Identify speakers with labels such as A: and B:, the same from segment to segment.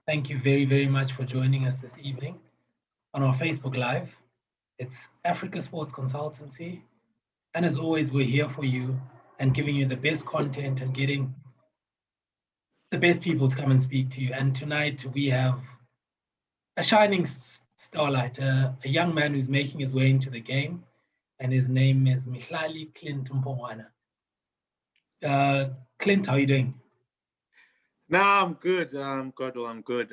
A: Thank you very, very much for joining us this evening on our Facebook Live. It's Africa Sports Consultancy. And as always, we're here for you and giving you the best content and getting the best people to come and speak to you. And tonight we have a shining starlight, a young man who's making his way into the game, and his name is Mihlali Mpongwana. Clint, how are you doing?
B: No, I'm good. I'm good.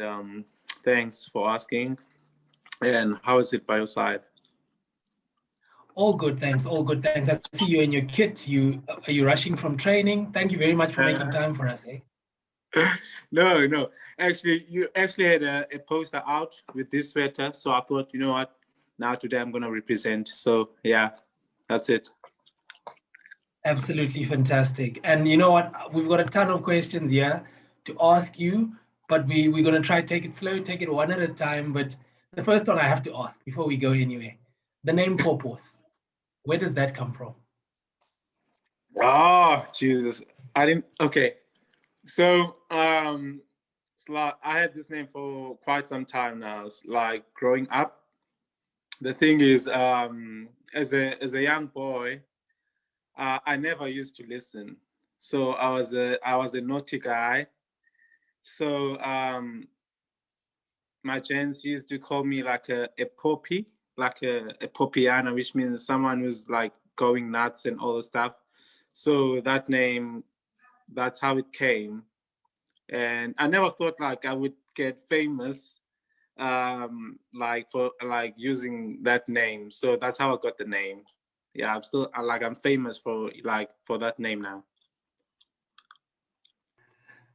B: Thanks for asking. And how is it by your side?
A: All good, thanks. All good, thanks. I see you in your kit. Are you rushing from training? Thank you very much for making time for us, eh?
B: No. Actually, you actually had a poster out with this sweater, so I thought, you know what? Now today I'm gonna represent. So yeah, that's it.
A: Absolutely fantastic. And you know what? We've got a ton of questions here to ask you, but we're gonna try to take it slow, take it one at a time. But the first one I have to ask before we go anywhere, the name Popos, where does that come from?
B: Oh Jesus, I didn't. Okay, so it's like I had this name for quite some time now. It's like growing up. The thing is, as a young boy, I never used to listen. So I was a naughty guy. So my gents used to call me like a poppy, like a popiana, which means someone who's like going nuts and all the stuff. So that name, that's how it came. And I never thought like I would get famous like for like using that name. So that's how I got the name. Yeah, I'm still I'm famous for that name now.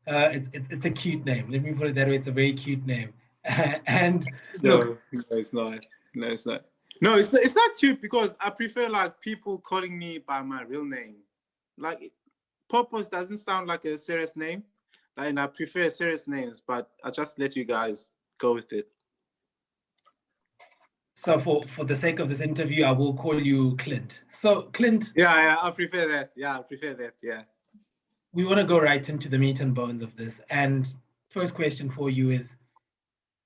A: It's a cute name. Let me put it that way. It's a very cute name. And look,
B: No, it's not. No, it's not. No, it's not cute because I prefer like people calling me by my real name. Like Popos doesn't sound like a serious name. And I prefer serious names, but I just let you guys go with it.
A: so for the sake of this interview, I will call you Clint. So Clint.
B: Yeah, I prefer that. Yeah, I prefer that. Yeah.
A: We want to go right into the meat and bones of this. And first question for you is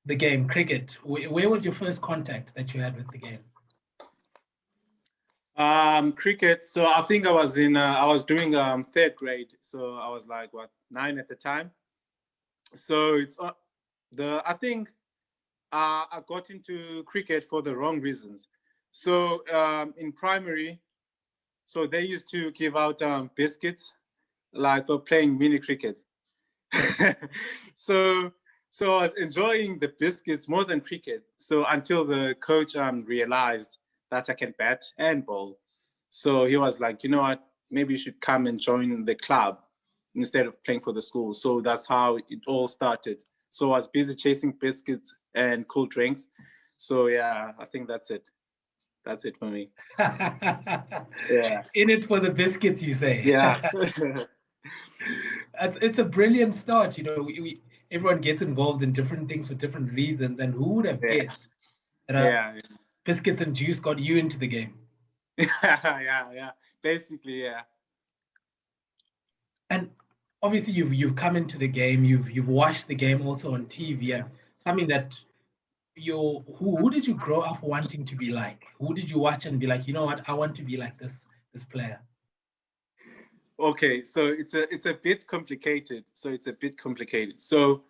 A: the game, cricket. Where was your first contact that you had with the game?
B: Cricket. So I think I was doing third grade. So I was like 9 at the time. So it's I think I got into cricket for the wrong reasons. So in primary, so they used to give out biscuits like for playing mini cricket. so I was enjoying the biscuits more than cricket. So until the coach realized that I can bat and bowl. So he was like, you know what, maybe you should come and join the club instead of playing for the school. So that's how it all started. So I was busy chasing biscuits and cool drinks. So yeah, I think that's it. That's it for me. Yeah.
A: In it for the biscuits, you say?
B: Yeah.
A: It's a brilliant start. You know, everyone gets involved in different things for different reasons. And who would have guessed that biscuits and juice got you into the game?
B: Yeah. Basically, yeah.
A: And obviously, you've come into the game. You've watched the game also on TV, and something that who did you grow up wanting to be like? Who did you watch and be like, you know what, I want to be like this player?
B: Okay, so it's a bit complicated. So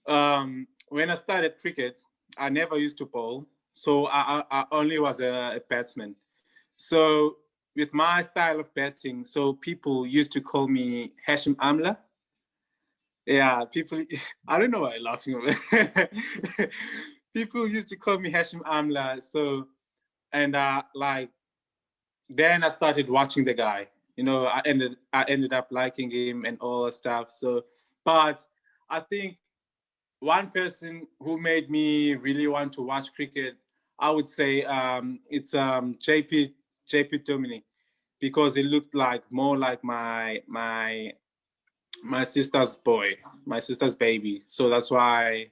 B: when I started cricket, I never used to bowl. So I only was a batsman. So with my style of batting, so people used to call me Hashim Amla. Yeah, people, I don't know why I'm laughing. People used to call me Hashim Amla. So, and then I started watching the guy. You know, I ended up liking him and all that stuff. So, but I think one person who made me really want to watch cricket, I would say it's JP Dominic, because it looked like more like my sister's boy, my sister's baby. So that's why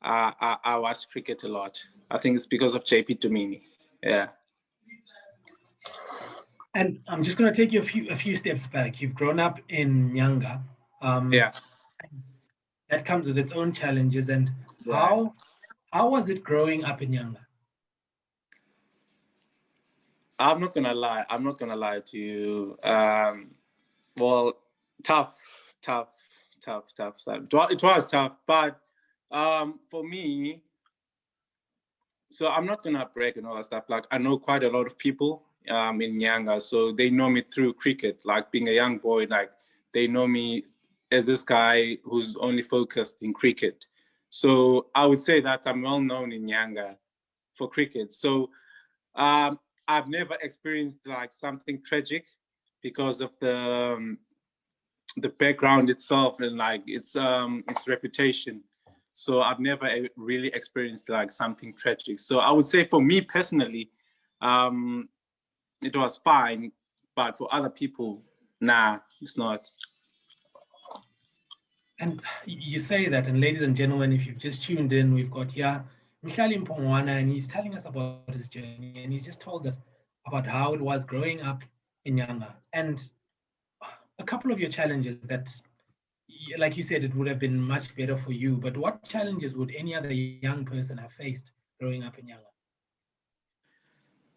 B: I watch cricket a lot. I think it's because of JP Domini. Yeah.
A: And I'm just going to take you a few steps back. You've grown up in Nyanga.
B: Yeah.
A: that comes with its own challenges. And how was it growing up in Nyanga?
B: I'm not gonna lie. I'm not gonna lie to you. Well, tough, tough, tough, tough, tough. It was tough, but for me, so I'm not gonna brag and all that stuff. Like, I know quite a lot of people in Nyanga, so they know me through cricket. Like, being a young boy, like, they know me as this guy who's only focused in cricket. So I would say that I'm well known in Nyanga for cricket. So I've never experienced like something tragic because of the background itself and like its reputation. So I've never really experienced like something tragic. So I would say for me personally, it was fine, but for other people, nah, it's not.
A: And you say that, and ladies and gentlemen, if you've just tuned in, we've got here Mihlali Mpongwana, and he's telling us about his journey, and he's just told us about how it was growing up in Nyanga, and a couple of your challenges that, like you said, it would have been much better for you, but what challenges would any other young person have faced growing up in Nyanga?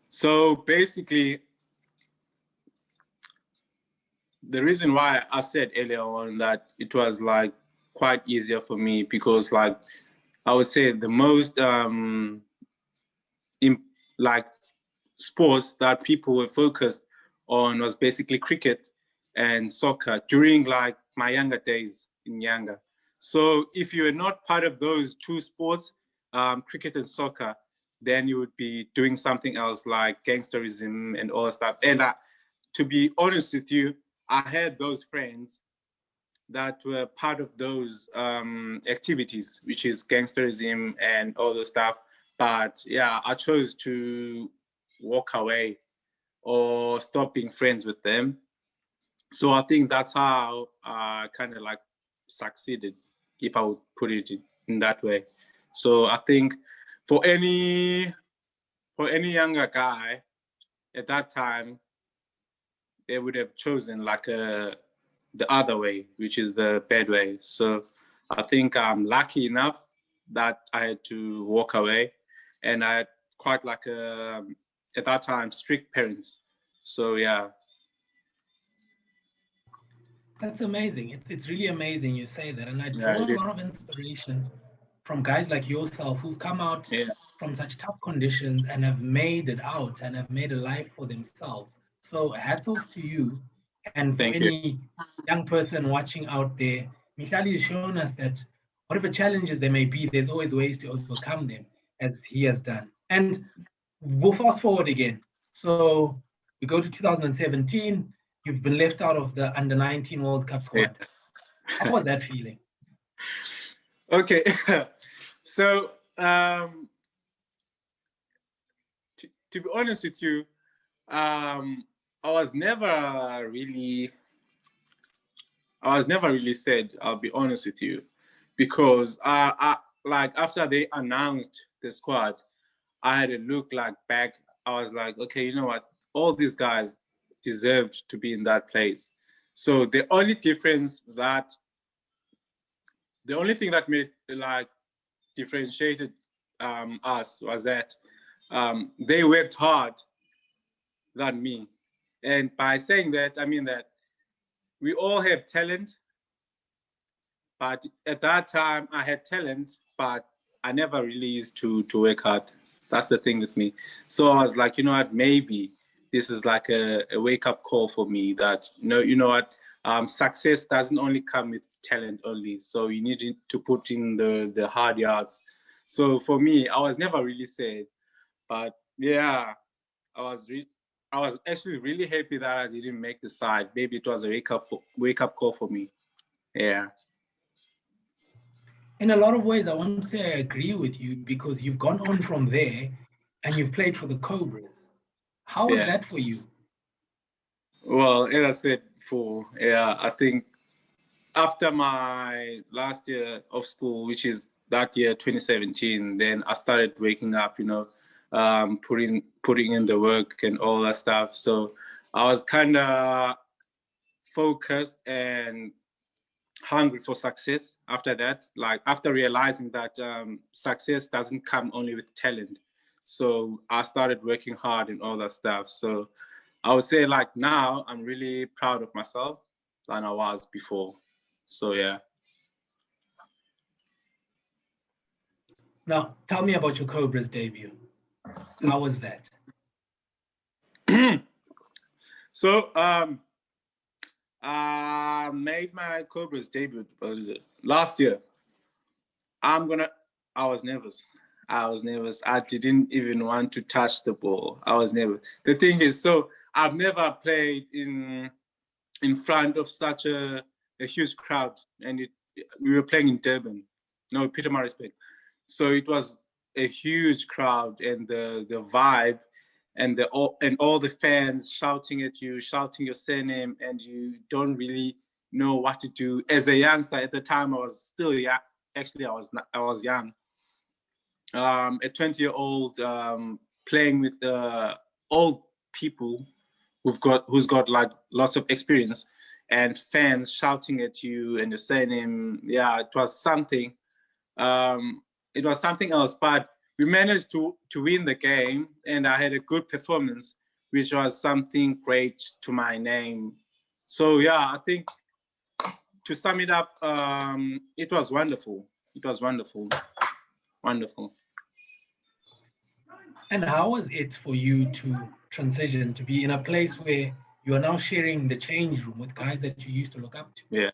B: So basically, the reason why I said earlier on that it was like quite easier for me, because like I would say the most like sports that people were focused on was basically cricket and soccer during like my younger days in Nyanga. So if you were not part of those two sports, cricket and soccer, then you would be doing something else like gangsterism and all that stuff. And to be honest with you, I had those friends that were part of those activities, which is gangsterism and all the stuff. But yeah, I chose to walk away or stop being friends with them. So I think that's how I kind of like succeeded, if I would put it in that way. So I think for any younger guy at that time, they would have chosen like the other way, which is the bad way. So I think I'm lucky enough that I had to walk away, and I had quite like at that time strict parents. So yeah.
A: That's amazing. It's really amazing you say that. And I draw
B: Yeah,
A: a lot of inspiration from guys like yourself who've come out from such tough conditions and have made it out and have made a life for themselves. So hats off to you. And for
B: Thank you.
A: any young person watching out there, Mihlali has shown us that whatever challenges there may be, there's always ways to overcome them, as he has done. And we'll fast forward again. So we go to 2017. You've been left out of the under-19 World Cup squad.
B: Yeah.
A: How was that feeling?
B: Okay. So to be honest with you, I was never really sad, I'll be honest with you, because I like after they announced the squad, I had a look like back. I was like, okay, you know what? All these guys deserved to be in that place. So the only thing that made like differentiated us was that they worked hard than me. And by saying that, I mean that we all have talent, but at that time I had talent, but I never really used to work hard. That's the thing with me. So I was like, you know what, maybe this is like a wake-up call for me that, you know what, success doesn't only come with talent only. So you need to put in the hard yards. So for me, I was never really sad, but yeah, I was actually really happy that I didn't make the side. Maybe it was a wake-up call for me. Yeah.
A: In a lot of ways, I won't say I agree with you because you've gone on from there and you've played for the Cobras. How was that for you?
B: Well, as I said before, yeah, I think after my last year of school, which is that year 2017, then I started waking up, putting in the work and all that stuff. So I was kind of focused and hungry for success after that, like after realizing that success doesn't come only with talent. So I started working hard and all that stuff. So I would say like now I'm really proud of myself than I was before. So yeah.
A: Now, tell me about your Cobras debut. How was that?
B: So I made my Cobras debut, what is it, last year. I was nervous. I didn't even want to touch the ball. I was nervous. The thing is, so I've never played in front of such a huge crowd, and we were playing in Durban, no, Pietermaritzburg. So it was a huge crowd, and the vibe, and all the fans shouting at you, shouting your surname, and you don't really know what to do. As a youngster at the time, I was still young. Actually, I was young. A 20-year-old playing with old people who's got like lots of experience, and fans shouting at you and your surname. Yeah, it was something. It was something else, but we managed to win the game, and I had a good performance, which was something great to my name. So yeah, I think to sum it up, it was wonderful. It was wonderful. Wonderful.
A: And how was it for you to transition to be in a place where you are now sharing the change room with guys that you used to look up to?
B: Yeah.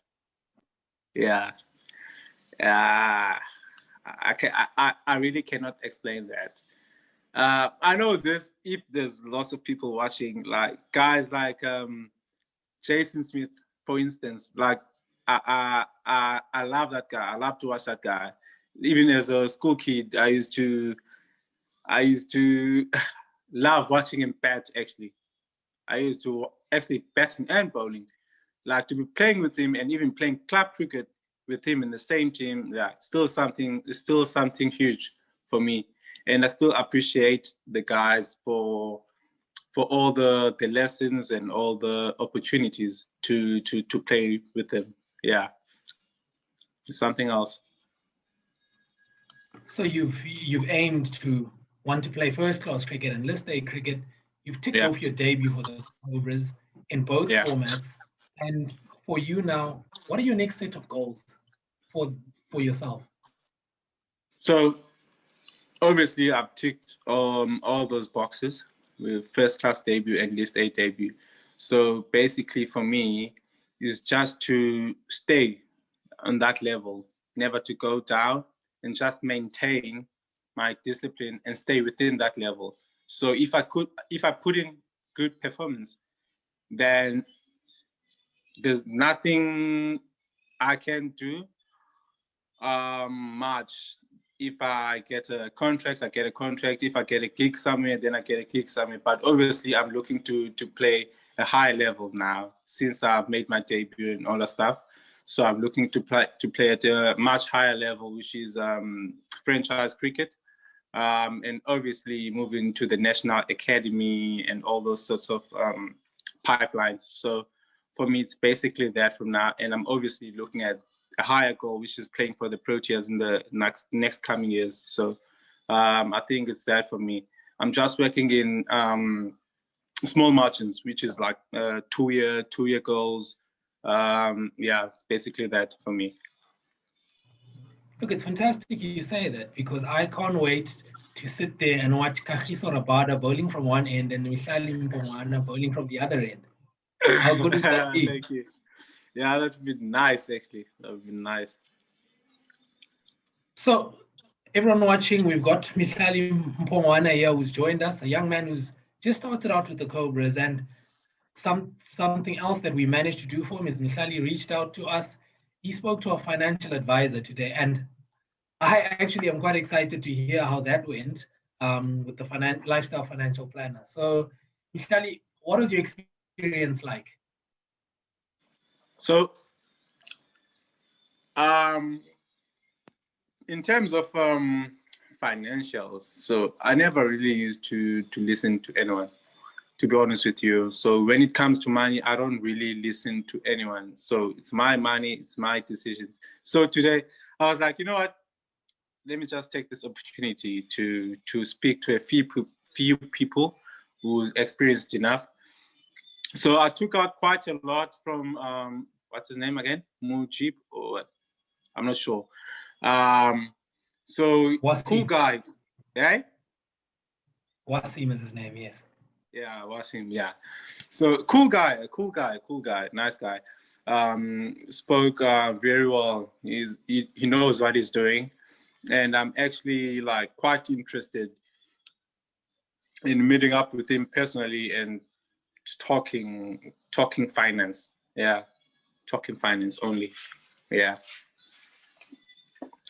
B: Yeah. I really cannot explain that. I know this, if there's lots of people watching, like guys like Jason Smith, for instance, like I love that guy. I love to watch that guy. Even as a school kid, I used to love watching him bat, actually. I used to actually batting and bowling. Like to be playing with him and even playing club cricket with him in the same team, yeah, it's still something huge for me. And I still appreciate the guys for all the lessons and all the opportunities to play with them. Yeah. It's something else.
A: So you've aimed to want to play first class cricket and list A cricket. You've ticked off your debut for the Cobras in both formats. And for you now, what are your next set of goals for yourself?
B: So obviously I've ticked all those boxes with first class debut and list A debut. So basically for me is just to stay on that level, never to go down, and just maintain my discipline and stay within that level. So if I put in good performance, then there's nothing I can do much. If I get a contract, I get a contract. If I get a gig somewhere, then I get a gig somewhere. But obviously, I'm looking to play a high level now since I've made my debut and all that stuff. So I'm looking to play at a much higher level, which is franchise cricket, and obviously moving to the National Academy and all those sorts of pipelines. So for me, it's basically that from now, and I'm obviously looking at a higher goal, which is playing for the Proteas in the next coming years. So I think it's that for me. I'm just working in small margins, which is like 2 year goals. Yeah, it's basically that for me.
A: Look, it's fantastic you say that, because I can't wait to sit there and watch Kagiso Rabada bowling from one end and Mihlalil Mpongwana bowling from the other end. How good would that be?
B: Thank you. Yeah, that would be nice, actually. That would be nice.
A: So, everyone watching, we've got Mihlalil Mpongwana here who's joined us, a young man who's just started out with the Cobras. And something else that we managed to do for him is Mihlali reached out to us. He spoke to our financial advisor today, and I actually am quite excited to hear how that went with the lifestyle financial planner. So, Mihlali, what was your experience like?
B: So, in terms of financials, so I never really used to listen to anyone. to be honest with you. So when it comes to money, I don't really listen to anyone. So it's my money, it's my decisions. So today I was like, you know what? Let me just take this opportunity to speak to a few people who's experienced enough. So I took out quite a lot from what's his name again? Mujib or what? I'm not sure. So
A: Wasim.
B: Cool guy, right?
A: Wasim is his name, yes.
B: Yeah, Wasim, yeah. So cool guy, nice guy. Spoke very well. He knows what he's doing. And I'm actually like quite interested in meeting up with him personally and talking finance. Yeah, talking finance only. Yeah.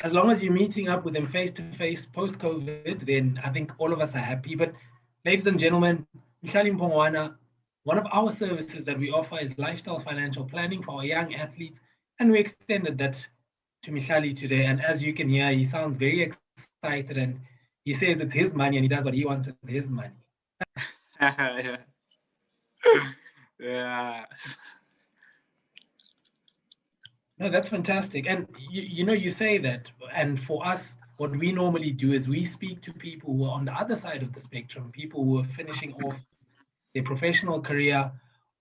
A: As long as you're meeting up with them face to face post COVID, then I think all of us are happy. But ladies and gentlemen, Mihlali Mpongwana, one of our services that we offer is lifestyle financial planning for our young athletes, and we extended that to Mihlali today. And as you can hear, he sounds very excited, and he says it's his money and he does what he wants with his money.
B: Yeah. Yeah.
A: No, that's fantastic. And you know, you say that, and for us, what we normally do is we speak to people who are on the other side of the spectrum, people who are finishing off their professional career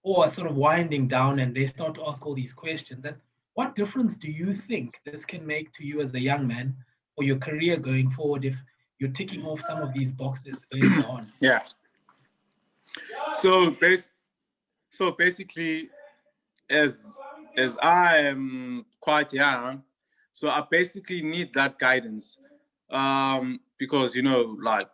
A: or are sort of winding down, and they start to ask all these questions. And what difference do you think this can make to you as a young man or your career going forward if you're ticking off some of these boxes early on?
B: Yeah. So basically, as I am quite young, so I basically need that guidance, because you know, like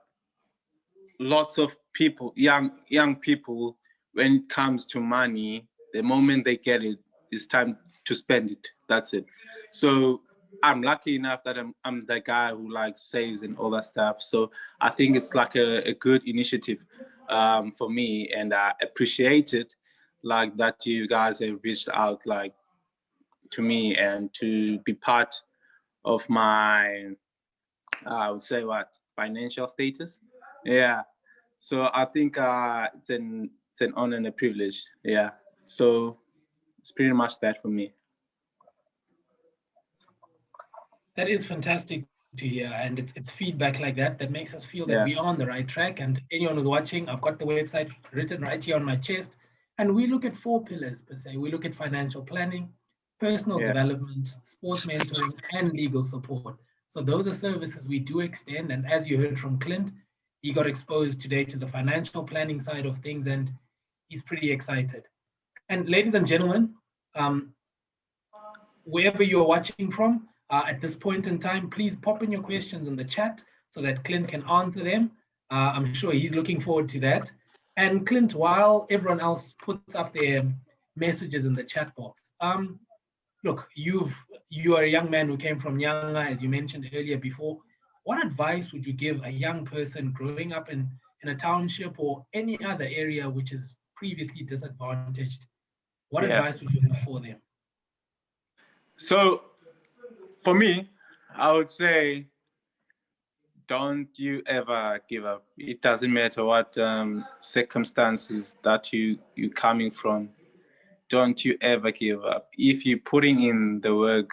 B: lots of people, young people, when it comes to money, the moment they get it, it's time to spend it. That's it. So I'm lucky enough that I'm the guy who like saves and all that stuff. So I think it's like a good initiative for me, and I appreciate it, like that you guys have reached out like to me and to be part of my, I would say what, financial status. Yeah. So I think it's an honor and a privilege. Yeah. So it's pretty much that for me.
A: That is fantastic to hear, and it's feedback like that that makes us feel that we are on the right track. And anyone who's watching, I've got the website written right here on my chest, and we look at 4 pillars per se. We look at financial planning, personal development, sports mentoring, and legal support. So those are services we do extend. And as you heard from Clint, he got exposed today to the financial planning side of things, and he's pretty excited. And ladies and gentlemen, wherever you're watching from, at this point in time, please pop in your questions in the chat so that Clint can answer them. I'm sure he's looking forward to that. And Clint, while everyone else puts up their messages in the chat box, look, you are a young man who came from Nyanga, as you mentioned earlier before. What advice would you give a young person growing up in a township or any other area which is previously disadvantaged? What advice would you have for them?
B: So for me, I would say, don't you ever give up. It doesn't matter what circumstances that you're coming from. Don't you ever give up. If you're putting in the work,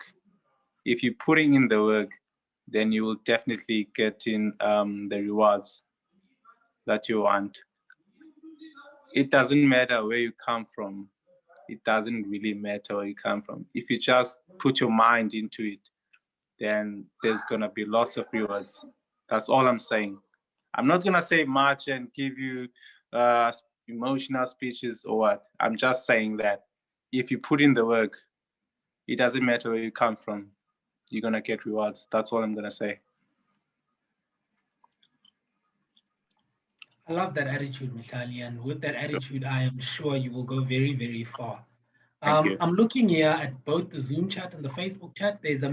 B: then you will definitely get in the rewards that you want. It doesn't matter where you come from. It doesn't really matter where you come from. If you just put your mind into it, then there's gonna be lots of rewards. That's all I'm saying. I'm not gonna say much and give you emotional speeches or what. I'm just saying that if you put in the work, it doesn't matter where you come from, you're gonna get rewards. That's all I'm gonna say.
A: I love that attitude, Mihlali, and with that attitude, I am sure you will go very, very far. I'm looking here at both the Zoom chat and the Facebook chat. There's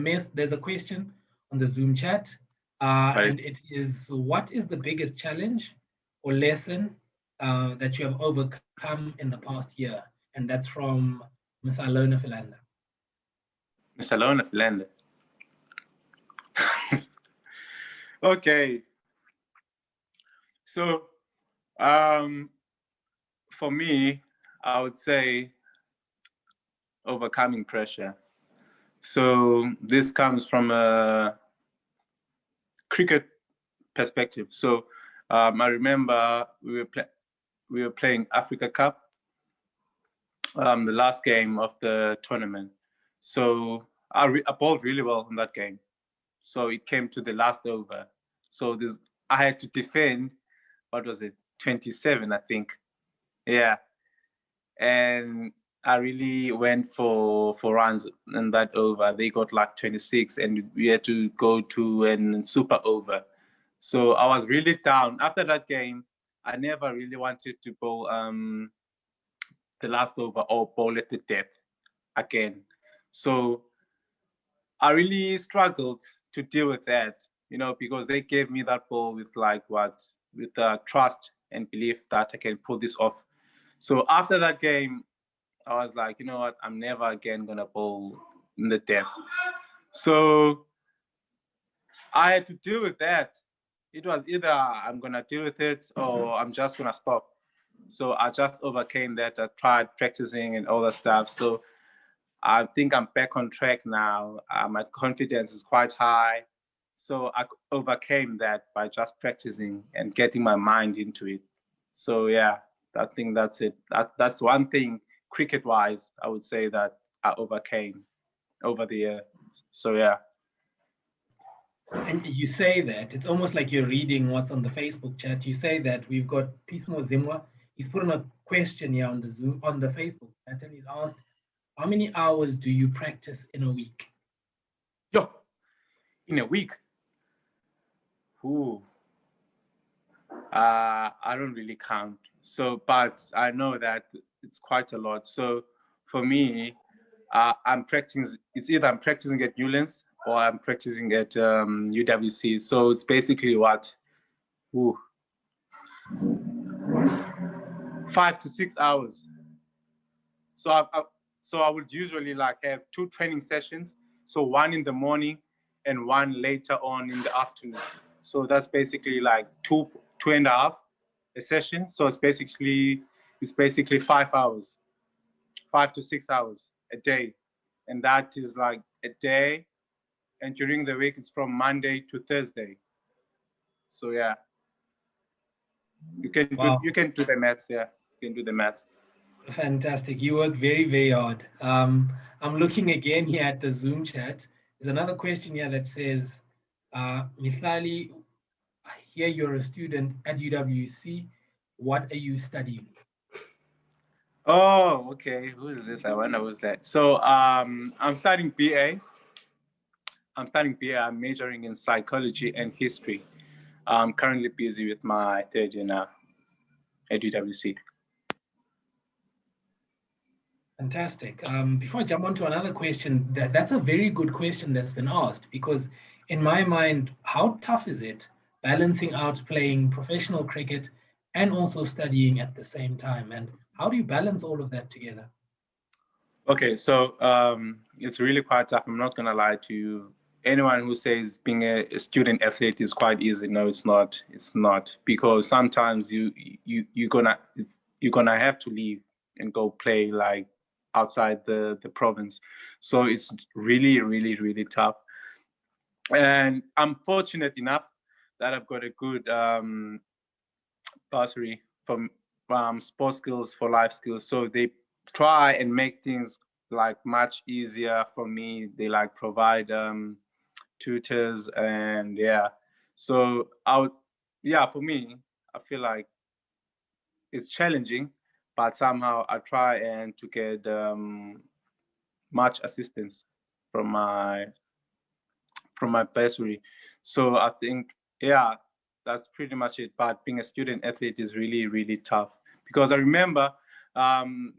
A: a question on the Zoom chat, and it is, what is the biggest challenge or lesson that you have overcome in the past year? And that's from Ms. Alona Philander.
B: Ms. Alona Philander. Okay. So, for me, I would say overcoming pressure. So this comes from a cricket perspective. So I remember we were playing Africa Cup, the last game of the tournament. So I bowled really well in that game. So it came to the last over. So I had to defend, what was it, 27, I think. Yeah. And I really went for runs in that over. They got like 26 and we had to go to a super over. So I was really down. After that game, I never really wanted to bowl the last over or bowl at the death again. So I really struggled to deal with that, because they gave me that ball with trust and belief that I can pull this off. So after that game, I was like, you know what, I'm never again gonna bowl in the death. So I had to deal with that. It was either I'm gonna deal with it or I'm just gonna stop. So I just overcame that. I tried practicing and all that stuff. So I think I'm back on track now. My confidence is quite high. So I overcame that by just practicing and getting my mind into it. So yeah, I think that's it. That's one thing cricket-wise, I would say that I overcame over the year. So yeah.
A: And you say that it's almost like you're reading what's on the Facebook chat. You say that we've got Pismo Zimwa. He's put in a question here on the Facebook chat, and he's asked, how many hours do you practice in a week?
B: Yo, in a week? Ooh. I don't really count. So, but I know that it's quite a lot. So for me, I'm practicing. It's either I'm practicing at Newlands or I'm practicing at UWC. So it's basically what, 5 to 6 hours. So I would usually have 2 training sessions. So one in the morning and one later on in the afternoon. So that's basically like two and a half a session. So it's basically 5 hours, 5 to 6 hours a day. And that is like a day. And during the week, it's from Monday to Thursday. So yeah, you can do the maths. Yeah, you can do the maths.
A: Fantastic. You work very, very hard. I'm looking again here at the Zoom chat. There's another question here that says, Mihlali, I hear you're a student at UWC. What are you studying?
B: Oh, okay. Who is this? I wonder who's that. So I'm studying BA. I'm majoring in psychology and history. I'm currently busy with my third year now at UWC.
A: Fantastic. Before I jump on to another question, that's a very good question that's been asked, because in my mind, how tough is it balancing out playing professional cricket and also studying at the same time? And how do you balance all of that together?
B: Okay, so it's really quite tough. I'm not gonna lie to you. Anyone who says being a student athlete is quite easy, no, it's not. It's not, because sometimes you're gonna have to leave and go play outside the province. So it's really, really, really tough. And I'm fortunate enough that I've got a good bursary from sports skills for life skills. So they try and make things much easier for me. They provide tutors, and yeah. So for me, I feel like it's challenging, but somehow I try and to get much assistance from my bursary. So I think, yeah, that's pretty much it. But being a student athlete is really, really tough, because I remember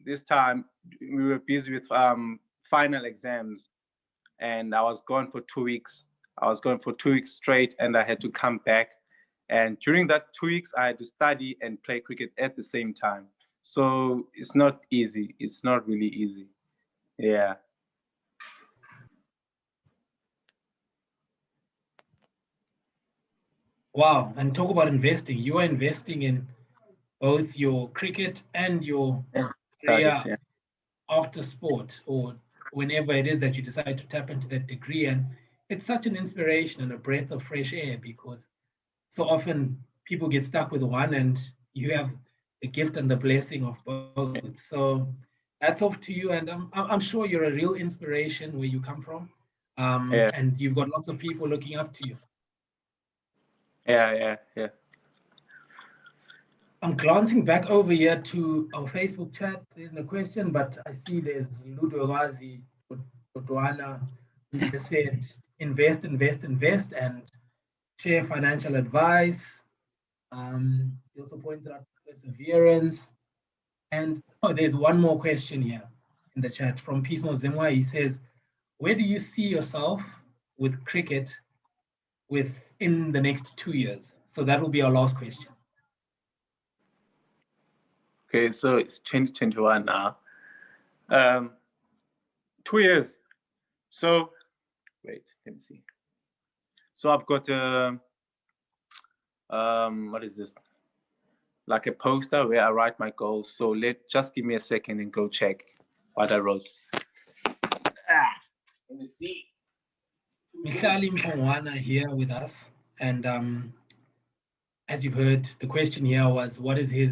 B: this time we were busy with final exams, and I was gone for 2 weeks. I was gone for 2 weeks straight, and I had to come back. And during that 2 weeks, I had to study and play cricket at the same time. So it's not easy. It's not really easy. Yeah.
A: Wow. And talk about investing. You are investing in both your cricket and your
B: Started,
A: career
B: yeah.
A: after sport, or whenever it is that you decide to tap into that degree. And it's such an inspiration and a breath of fresh air, because so often people get stuck with one, and you have the gift and the blessing of both. So that's off to you. And I'm sure you're a real inspiration where you come from.
B: Yeah,
A: And you've got lots of people looking up to you.
B: yeah.
A: I'm glancing back over here to our Facebook chat. There's no question, but I see there's Ludowazi Botswana, who just said invest, and share financial advice. He also pointed out perseverance. And there's one more question here in the chat from Pismo Zimwa. He says, where do you see yourself with cricket within the next 2 years? So that will be our last question.
B: Okay, so it's 2021 now. 2 years. So, wait, let me see. So I've got what is this? Like a poster where I write my goals. So just give me a second and go check what I wrote. Let me see.
A: Mihlali Mpongwana here with us. And as you've heard, the question here was, where does he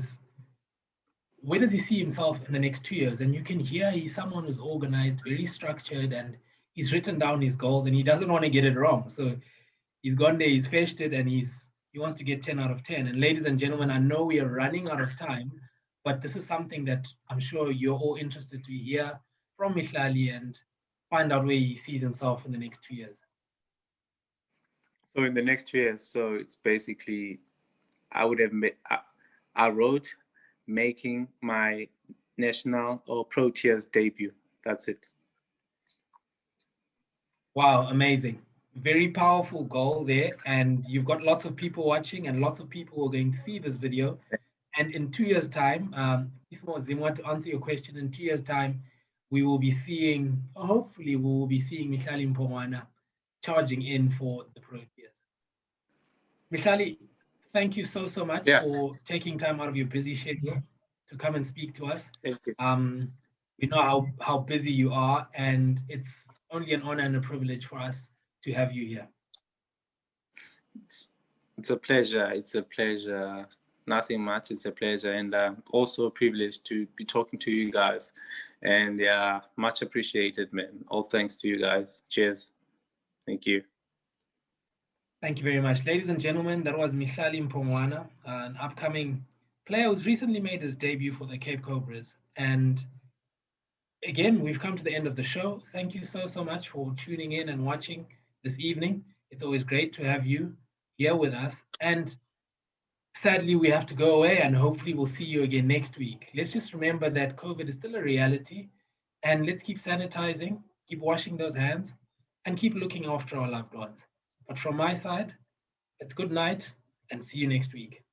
A: see himself in the next 2 years? And you can hear he's someone who's organized, very structured, and he's written down his goals, and he doesn't want to get it wrong. So he's gone there, he's fetched it, and he wants to get 10 out of 10. And ladies and gentlemen, I know we are running out of time, but this is something that I'm sure you're all interested to hear from Mihlali and find out where he sees himself in the next 2 years.
B: So in the next 2 years, so it's basically, I wrote making my national or Proteas debut. That's it.
A: Wow, amazing. Very powerful goal there. And you've got lots of people watching, and lots of people are going to see this video. And in 2 years' time, to answer your question, in 2 years' time, we will be seeing, hopefully, we will be seeing Mihlali Mpongwana charging in for the Proteas. Mihlali, thank you so much for taking time out of your busy schedule to come and speak to us.
B: Thank you.
A: We know how busy you are, and it's only an honor and a privilege for us to have you here.
B: It's a pleasure. It's a pleasure. Nothing much. It's a pleasure, and also a privilege to be talking to you guys. And yeah, much appreciated, man. All thanks to you guys. Cheers. Thank you.
A: Thank you very much. Ladies and gentlemen, that was Mihlali Mpongwana, an upcoming player who's recently made his debut for the Cape Cobras. And again, we've come to the end of the show. Thank you so much for tuning in and watching this evening. It's always great to have you here with us. And sadly, we have to go away, and hopefully we'll see you again next week. Let's just remember that COVID is still a reality, and let's keep sanitizing, keep washing those hands, and keep looking after our loved ones. But from my side, it's good night, and see you next week.